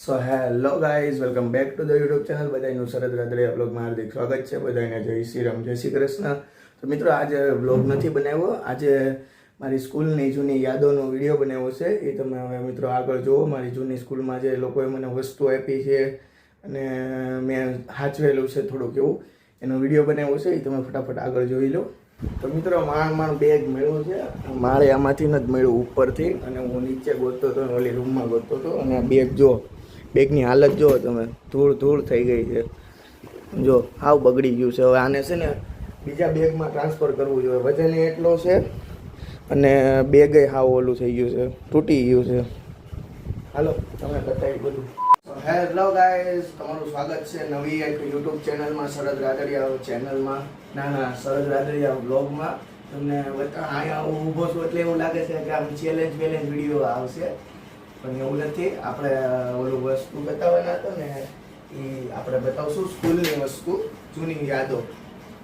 So hello guys, welcome back to the YouTube channel. બધાનું શરદ રાદડિયા વ્લોગમાં હાર્દિક સ્વાગત છે. બધાને જય શ્રી રામ, જય શ્રી કૃષ્ણ. તો મિત્રો, આજે વ્લોગ નથી બનાવ્યો. આજે મારી સ્કૂલની જૂની યાદોનો વિડીયો બનાવ્યો છે. એ તમે હવે મિત્રો આગળ જુઓ. મારી જૂની સ્કૂલમાં જે લોકોએ મને વસ્તુ આપી છે અને મેં સાચવેલું છે થોડુંક એવું, એનો વિડીયો બનાવ્યો છે. એ તમે ફટાફટ આગળ જોઈ લો. તો મિત્રો, માંડ બેગ મળ્યું છે. મારે આમાંથી નથી મળ્યું, ઉપરથી, અને હું નીચે ગોતતો હતો, ઓલી રૂમમાં ગોતતો હતો. અને આ બેગ જો, બેગની હાલત જો તમે, ધૂળ થઈ ગઈ છે. જો હાવ બગડી ગયું છે. હવે આને છે ને બીજા બેગમાં ટ્રાન્સફર કરવું જોઈએ. વજન એટલો છે અને બેગે હાવ ઓલું થઈ ગયું છે, તૂટી ગયું છે. હાલો તમે બતાવી બધું. હેલો ગાઈઝ, તમારું સ્વાગત છે નવી એક યુટ્યુબ ચેનલમાં, શરદ રાદડિયા ચેનલમાં, શરદ રાદડિયા વ્લોગમાં. તમને અહીંયા હું ઊભો છું એટલે એવું લાગે છે કે આમ ચેલેન્જ વિડીયો આવશે, પણ એવું નથી. આપણે ઓલું વસ્તુ બતાવવાના હતો ને, એ આપણે બતાવશું સ્કૂલની વસ્તુ, જૂની યાદો.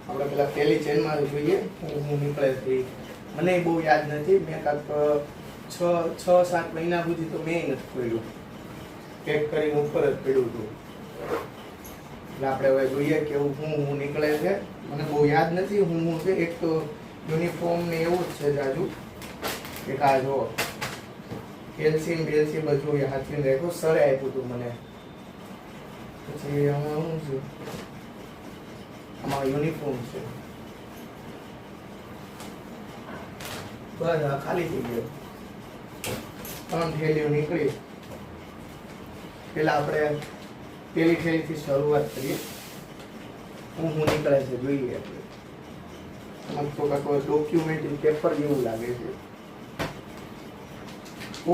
આપણે પેલા પહેલી ચેનમાં જોઈએ હું નીકળે હતી. મને બહુ યાદ નથી. મેં કાંઈક 6-7 મહિના સુધી તો મેં નથી ખોલ્યું. પેક કરીને ઉપર જ પડ્યું હતું. એટલે આપણે હવે જોઈએ કે હું નીકળે છે. મને બહુ યાદ નથી હું છે. એક તો યુનિફોર્મ ને એવું જ છે જાજુ. એક આ જો કેલ્શિયમ બધું હાથવીને રાખ્યું. સરે આપ્યું હતું મને. પછી આમાં શું છે, આમાં યુનિફોર્મ છે. બસ આ ખાલી થઈ ગયો. 3 થેલીઓ નીકળી. પેલા આપણે પેલી થેલીથી શરૂઆત કરીએ. હું નીકળે છે જોઈએ આપણે. આમાં તો કાંઈક ડોક્યુમેન્ટ પેપર જેવું લાગે છે.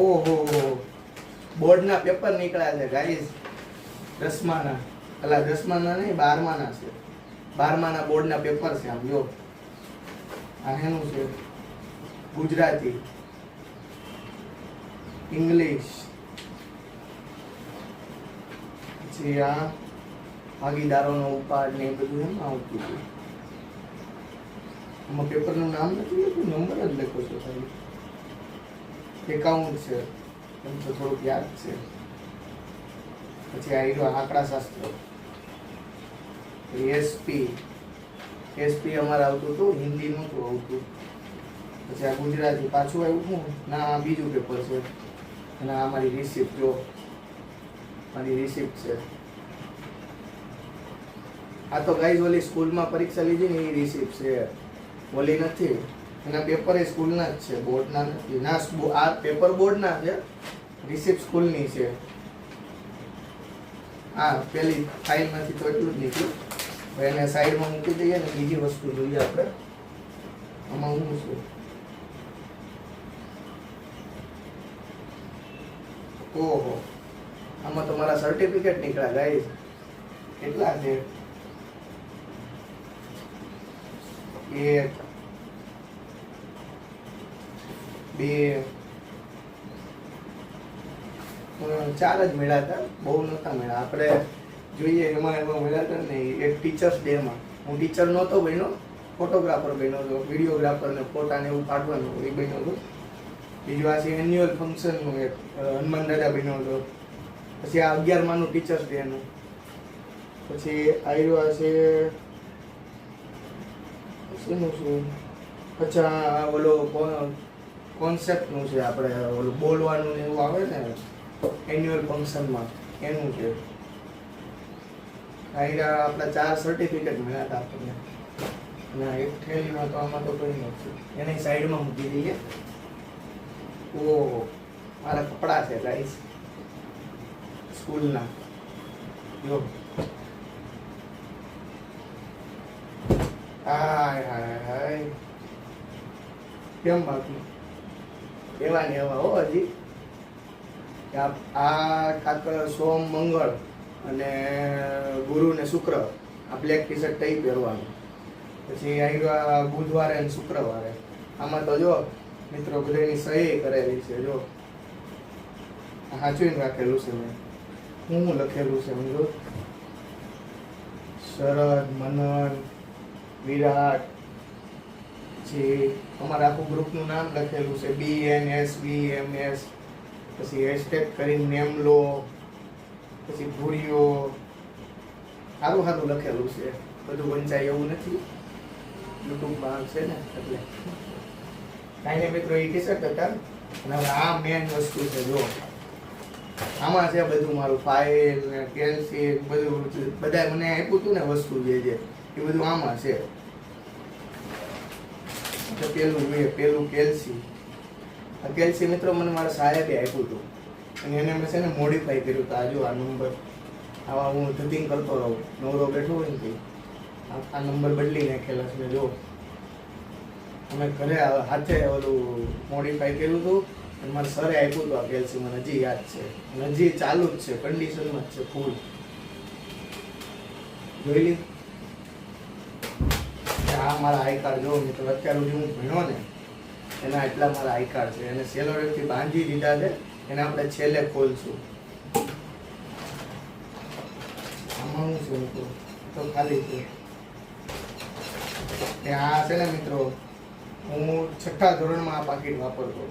ઓહો, બોર્ડના પેપર નીકળ્યા છે ગાઈઝ. 10માના, પેલા 10માના નહીં, 12માના છે. 12માના બોર્ડના પેપર છે. આમ જો, આ એનું છે ગુજરાતી, ઇંગ્લિશ, પછી આ ભાગીદારોનો ઉપાડ ને એ બધું એમ આવતું હતું. આમાં પેપરનું નામ નથી લખ્યું, નંબર જ લખ્યો છે ખાલી. એકાઉન્ટ છે એમ તો થોડુંક યાદ છે. પછી આ આંકડાશાસ્ત્ર, એસપી અમારે આવતું હતું, હિન્દી નહોતું આવતું. પછી આ ગુજરાતી પાછું આવ્યું શું ના, આ બીજું પેપર છે. અને આ મારી રિસિપ્ટ જો, મારી રિસિપ્ટ છે. આ તો ગાઈઝ ઓલી સ્કૂલમાં પરીક્ષા લીધી ને એ રિસિપ્ટ છે, ઓલી નથી. એના પેપર એ સ્કૂલના જ છે, બોર્ડના નથી. ના, આ પેપર બોર્ડના છે, રિસિપ્ટ સ્કૂલની છે. હા, પેલી ફાઇલમાંથી તો એટલું જ નીકળ્યું. હવે એને સાઈડમાં મૂકી દઈએ ને બીજી વસ્તુ જોઈએ આપણે. આમાં શું છે? ઓહો, આમાં તો મારા સર્ટિફિકેટ નીકળ્યા ગાઈઝ. કેટલા છે? 1 2 4 જ મળ્યા હતા, બહુ નહોતા મળ્યા. આપણે જોઈએ એમાં મળ્યા હતા ને એક ટીચર્સ ડેમાં. હું ટીચર નહોતો બન્યો, ફોટોગ્રાફર બન્યો હતો. વિડીયોગ્રાફરને ફોટાને એવું પાડવાનું એ બન્યો હતો. બીજું આ છે એન્યુઅલ ફંક્શનનું, એક હનુમાન દાદા બન્યો હતો. પછી આ 11માનું ટીચર્સ ડેનું. પછી આવ્યું આ છે શેનું છે? અચ્છા, ઓલો કોન્સેપ્ટનું છે. આપણે ઓલું બોલવાનું ને એવું આવે ને એન્યુઅલ ફંક્શનમાં, એનું છે. આપણા 4 સર્ટિફિકેટ મળ્યા હતા આપણને. અને એક થેલીમાં તો આમાં તો કંઈ નથી. એને સાઈડમાં મૂકી દઈએ. ઓહો, મારા કપડાં છે ગાઈસ સ્કૂલના. જો, હાય કેમ બાકી એવા ને એવા હો. હજી આ કાંક સોમ મંગળ અને ગુરુ ને શુક્ર આ બ્લેક ટી શર્ટ તઈ પહેરવાનું. પછી આવ્યા બુધવારે અને શુક્રવારે. આમાં તો જો મિત્રો બધાની સહી કરેલી છે. જો સાચવીને રાખેલું છે મેં. હું લખેલું છે સમજો, શરદ, મનન, વિરાટ. પછી અમારા આખું ગ્રુપનું નામ લખેલું છે, BNS, BMS. પછી હેશટેગ કરીને નેમ લો, ભૂરીઓ સારું સારું લખેલું છે, બધું વંચાય એવું નથી, યુટ્યુબમાં છે ને એટલે કાંઈ નહીં મિત્રો. એ ટી શર્ટ હતા. અને હવે આ મેન વસ્તુ છે, જો આમાં છે બધું મારું ફાઇલ ને કેલ્સી બધું, બધા મને આપ્યું હતું ને વસ્તુ જે એ બધું આમાં છે. પેલું કેલ્સી, આ કેલ્સી મિત્રો મને મારા સાહેબે આપ્યું હતું અને એને મેં છે ને મોડિફાઈ કર્યું હતું. આ જો આ નંબર આવા હું ધતિંગ કરતો રહું, નવરો બેઠો હોય ને આ નંબર બદલી નાખેલા છે. જો અમે ઘરે હાથે ઓલું મોડિફાઈ કર્યું હતું અને મારા સરે આપ્યું હતું આ કેલ્સી, મને હજી યાદ છે, હજી ચાલુ જ છે, કન્ડિશનમાં જ છે ફૂલ. જોઈ લીધું. આ મારા આઈ કાર્ડ જો મિત્રો, અત્યાર સુધી હું ભણ્યો ને એના એટલા મારા આઈ કાર્ડ છે, એને સેલોટેપથી બાંધી દીધા છે, એને આપણે છેલ્લે ખોલશું. આમાં શું છે તો ખાલી છે. આ છે ને મિત્રો, હું 6થા ધોરણમાં આ પાકીટ વાપરતો.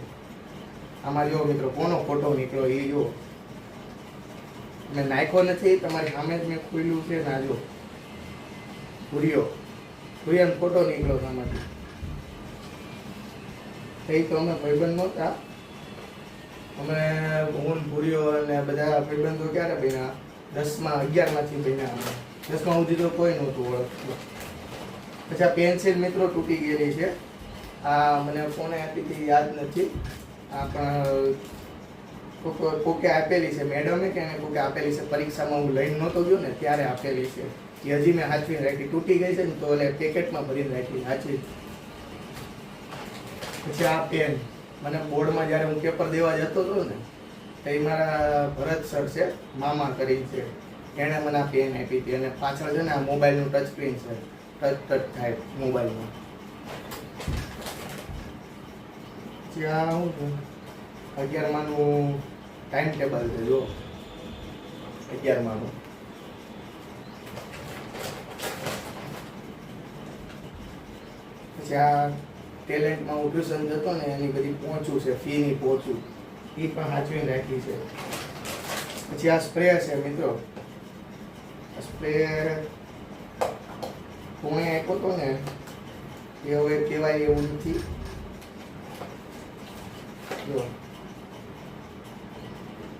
આમાં જો મિત્રો કોનો ફોટો નીકળ્યો એ જો, મેં નાખ્યો નથી, તમારી સામે જ મેં ખોલ્યું છે. ના જો ભૂરિયાનો ફોટો નીકળ્યો આમાંથી. એ તો અમે ભાઈબંધ નહોતા, અમે હું ભૂરિયો અને બધા ભાઈબંધો ક્યારે બન્યા? 10માં 11માંથી બન્યા અમે. 10માં સુધી તો કોઈ નહોતું ઓળખતું. પછી આ પેન્સિલ મિત્રો તૂટી ગયેલી છે. આ મને કોને આપી હતી યાદ નથી, આ પણ કોકે આપેલી છે, મેડમે કે કોકે આપેલી છે. પરીક્ષામાં હું લઈને નહોતો ગયો ને ત્યારે આપેલી છે. એ હજી મેં હાથવીને રાખી, તૂટી ગઈ છે ને તો એટલે પેકેટમાં ભરીને રાખી હાચવી. પછી આ પેન મને બોર્ડમાં જ્યારે હું પેપર દેવા જતો હતો ને તો એ મારા ભરત સર છે, મામા કરી છે, એણે મને આ પેન આપી હતી. અને પાછળ છે ને આ મોબાઈલનું ટચ સ્ક્રીન છે, ટચ થાય મોબાઈલમાં. ત્યાં શું છે 11માનું ટાઈમ ટેબલ છે, જો 11માનું. પછી આ ટેલેન્ટમાં હું ટ્યુશન જતો ને એની બધી પહોંચું છે, ફીની પહોંચું એ પણ સાચવીને રાખી છે. પછી આ સ્પ્રે છે મિત્રો, સ્પ્રે કોણે આપ્યો હતો ને એ હવે કહેવાય એવું નથી. જો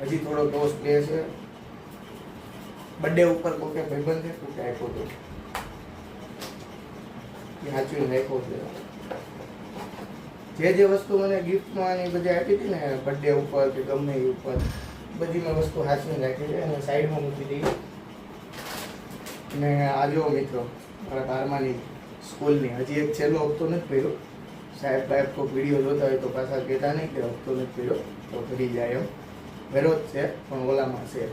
હજી થોડો તો સ્પ્રે છે, બર્થડે ઉપર કોકે ભાઈબંધ છે કોકે આપ્યો હતો એ સાચવીને રાખ્યો છે. જે વસ્તુ મને ગિફ્ટમાં ને બધી આપી હતી ને બર્થડે ઉપર કે ગમે એ ઉપર, બધી મેં વસ્તુ સાચવીને રાખી છે અને સાઈડમાં મૂકી દીધી. અને આ જો મિત્રો મારા 12માની સ્કૂલની હજી એક છેલ્લો હપ્તો નથી ભર્યો. સાહેબ કોઈ વિડીયો જોતા હોય તો પાછા કહેતા નહીં કે હપ્તો નથી ભર્યો, તો ભરી જાય એમ. ભર્યો જ છે પણ ઓલામાં છે,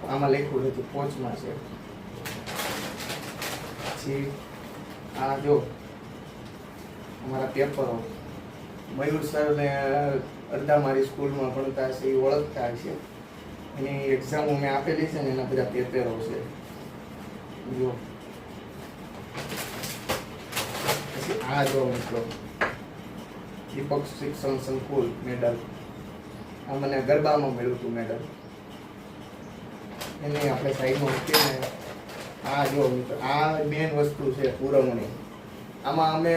આમાં લખ્યું નથી, પોચમાં છે. પછી આ જો અમારા પેપરો, મયુર સર ને અડધા મારી સ્કૂલમાં ભણતા છે એ ઓળખતા છે, એની એક્ઝામો મેં આપેલી છે ને એના બધા પેપરો છે. જો પછી આ જો મિત્રો દીપક શિક્ષણ સંકુલ મેડલ, આ મને ગરબામાં મળ્યું હતું મેડલ, એને આપણે સાઈડમાં મૂકીને. આ જો મિત્રો આ મેન વસ્તુ છે પુરવણી. આમાં અમે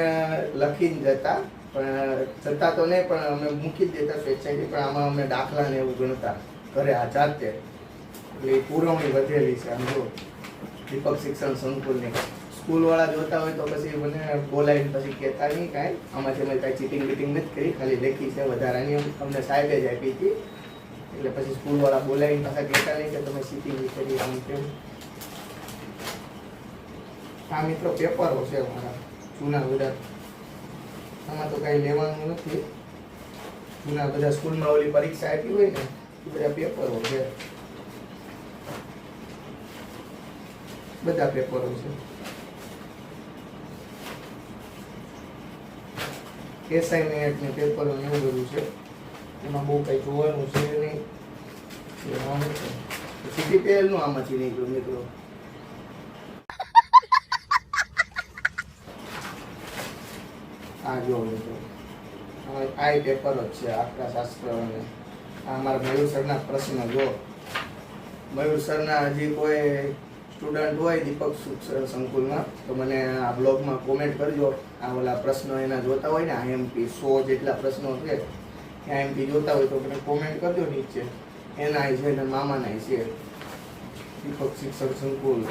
લખીને જતા, પણ જતા તો નહીં પણ અમે મૂકી જ દેતા સ્વેચ્છાએથી, પણ આમાં અમે દાખલા ને એવું ગણતા ઘરે આ જાતે. એટલે એ પુરવણી વધેલી છે. આમ જો દીપક શિક્ષણ સંકુલની સ્કૂલવાળા જોતા હોય તો પછી મને બોલાવીને પછી કહેતા નહીં કાંઈ, આમાંથી અમે કાંઈ ચીટિંગ બીટિંગ નથી કરી, ખાલી લેખી છે વધારાની, અમને સાહેબે જ આપી હતી. એટલે પછી સ્કૂલવાળા બોલાવીને પાછા કહેતા નહીં કે તમે ચીટિંગ કરી આમ તેમ. આ મિત્રો પેપરો છે અમારા જૂના બધા, આમાં તો કાંઈ લેવાનું નથી. જૂના બધા સ્કૂલમાં ઓલી પરીક્ષા આપી હોય ને એ બધા પેપરો છે, બધા પેપરો છે. એસાઇનમેન્ટ ને પેપરો ને એવું બધું છે, એમાં બહુ કંઈ જોવાનું છે નહીં. CTPL નું આમાંથી નીકળ્યું મિત્રો. આ જો મિત્રો આ પેપર જ છે આંકડા શાસ્ત્ર, અને આ અમારા મયુર સરના પ્રશ્ન જો મયુર સરના હજી કોઈ સ્ટુડન્ટ હોય દીપક સંકુલમાં તો મને આ બ્લોગમાં કોમેન્ટ કરજો. આ ઓલા પ્રશ્નો એના જોતા હોય ને IMP 100 જેટલા પ્રશ્નો છે IMP જોતા હોય તો મને કોમેન્ટ કરજો નીચે. એના છે ને મામાના છે, દીપક શિક્ષક સંકુલ,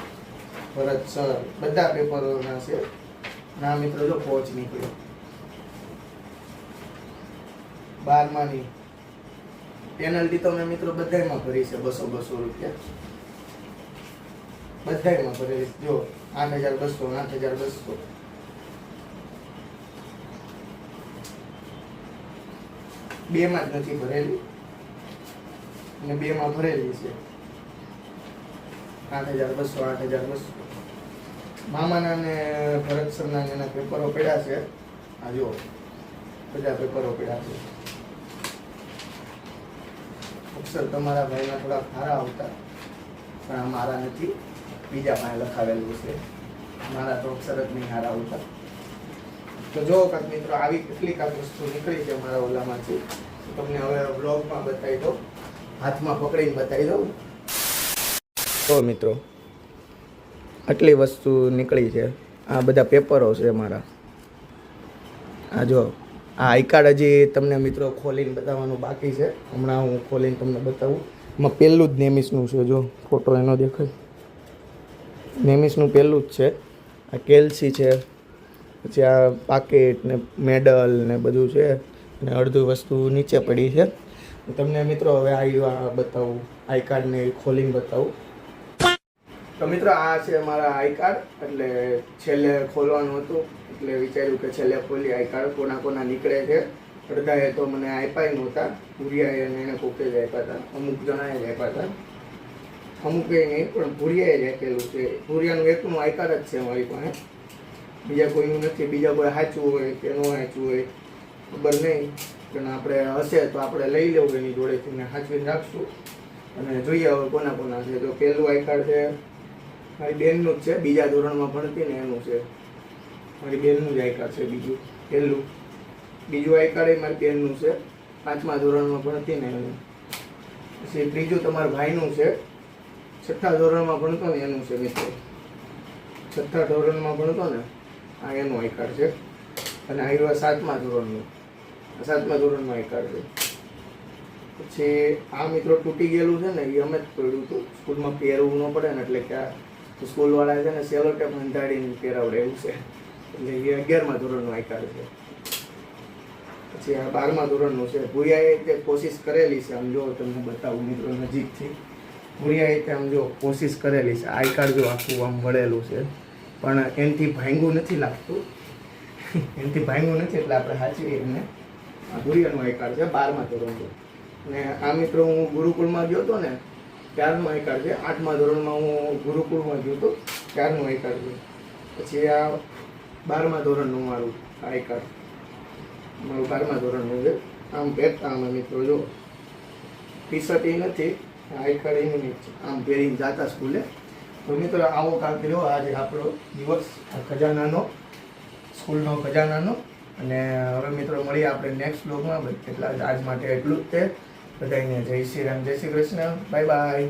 ભરત સર, બધા પેપરોના છે. ના મિત્રો જો પહોંચ નીકળ્યો 12માની પેનલ્ટી તો મેં મિત્રો બધાયમાં ભરી છે 200 રૂપિયા બધાયમાં ભરેલી. જો 8,200 બેમાં જ નથી ભરેલી અને બેમાં ભરેલી છે 8,200. મામાના ને ભરત સરના એના પેપરો પડ્યા છે. આ જો બધા પેપરો પડ્યા છે. અક્ષર તમારા ભાઈના થોડા સારા આવતા પણ આ મારા નથી, બીજા પાસે લખાવેલું છે. મારા તો અક્ષર જ નહીં સારા આવતા. તો જો કાંઈક મિત્રો આવી કેટલીક આ વસ્તુ નીકળી છે મારા ઓલામાંથી. તમને હવે બ્લોગમાં બતાવી દઉં, હાથમાં પકડીને બતાવી દઉં. તો મિત્રો આટલી વસ્તુ નીકળી છે. આ બધા પેપરો છે મારા. આ જો આ આઈ કાર્ડ હજી તમને મિત્રો ખોલીને બતાવવાનું બાકી છે. હમણાં હું ખોલીને તમને બતાવું. એમાં પહેલું જ નેમિસનું છે. જો ફોટો એનો દેખાય, નેમિસનું પહેલું જ છે. આ કેલ્સી છે, પછી આ પાકેટ ને મેડલ ને બધું છે, અને અડધું વસ્તુ નીચે પડી છે. તમને મિત્રો હવે આ બતાવું, આઈ કાર્ડને ખોલીને બતાવું. તો મિત્રો આ છે મારા આઈ કાર્ડ. એટલે છેલ્લે ખોલવાનું હતું એટલે વિચાર્યું કે છેલ્લે ખોલી આઈ કાર્ડ. કોના નીકળે છે. અડધાએ તો મને આપ્યા નહોતા, ભૂરિયાએ એને કોકે જ આપ્યા હતા, અમુક જણાએ જ આપ્યા હતા, અમુક નહીં પણ ભૂરિયાએ જ આપેલું છે. ભૂરિયાનું એકનું આઈ કાર્ડ જ છે મારી પાસે, બીજા કોઈનું નથી. બીજા કોઈ સાચું હોય કે ન સાચું હોય ખબર નહીં, પણ આપણે હશે તો આપણે લઈ લેવું એની જોડેથી ને સાચવીને રાખશું. અને જોઈએ હવે કોના છે. તો પહેલું આઈ કાર્ડ છે મારી બેનનું જ છે, બીજા ધોરણમાં ભણતી ને એનું છે. મારી બેનનું જ આઈ કાર્ડ છે બીજું. બીજું આઈ કાર્ડ એ મારી બેનનું છે, 5મા ધોરણમાં ભણતી ને એનું. પછી ત્રીજું તમારા ભાઈનું છે, 6થા ધોરણમાં ભણતો ને એનું છે મિત્રો. 6થા ધોરણમાં ભણતો ને આ એનું આઈ કાર્ડ છે. અને આ 7મા ધોરણનું, 7મા ધોરણનું આઈ કાર્ડ છે. પછી આ મિત્રો તૂટી ગયેલું છે ને એ અમે જ પડ્યું હતું. સ્કૂલમાં પહેરવું ન પડે ને એટલે કે આ સ્કૂલવાળા છે ને સેલો ટેપ હંધાડીને પહેરાવડે એવું છે. એટલે એ 11મા ધોરણનું આઈ કાર્ડ છે. પછી આ 12મા ધોરણનું છે. ભૂરિયાએ તે કોશિશ કરેલી છે. આમ જો તમને બતાવું મિત્રો નજીકથી. ભૂરિયાએ તે આમ જો કોશિશ કરેલી છે. આઈ કાર્ડ જો આખું આમ વળેલું છે, પણ એનાથી ભાંગું નથી લાગતું. એનાથી ભાંગું નથી એટલે આપણે સાચવી એમને. આ ભૂરિયાનું આઈ કાર્ડ છે 12મા ધોરણનું. ને આ મિત્રો હું ગુરુકુળમાં ગયો હતો ને ત્યારનું આઈ કાર્ડ છે. 8મા ધોરણમાં હું ગુરુકુળમાં ગયો હતો ત્યારનું આઈ કાર્ડ છે. પછી આ 12મા ધોરણનું મારું આઈ કાર્ડ, મારું 12મા ધોરણનું છે. આમ પહેરતા અમે મિત્રો જો ટી શર્ટ એ નથી, આઈ કાર્ડ એનું નહીં, આમ પહેરીને જતા સ્કૂલે. તો મિત્રો આવો કાંક રહ્યો આજે આપણો દિવસ ખજાનાનો, સ્કૂલનો ખજાનાનો. અને હવે મિત્રો મળીએ આપણે નેક્સ્ટ બ્લોગમાં. એટલા આજ માટે એટલું જ તે. બધાને જય શ્રી રામ, જય શ્રી કૃષ્ણ, બાય બાય.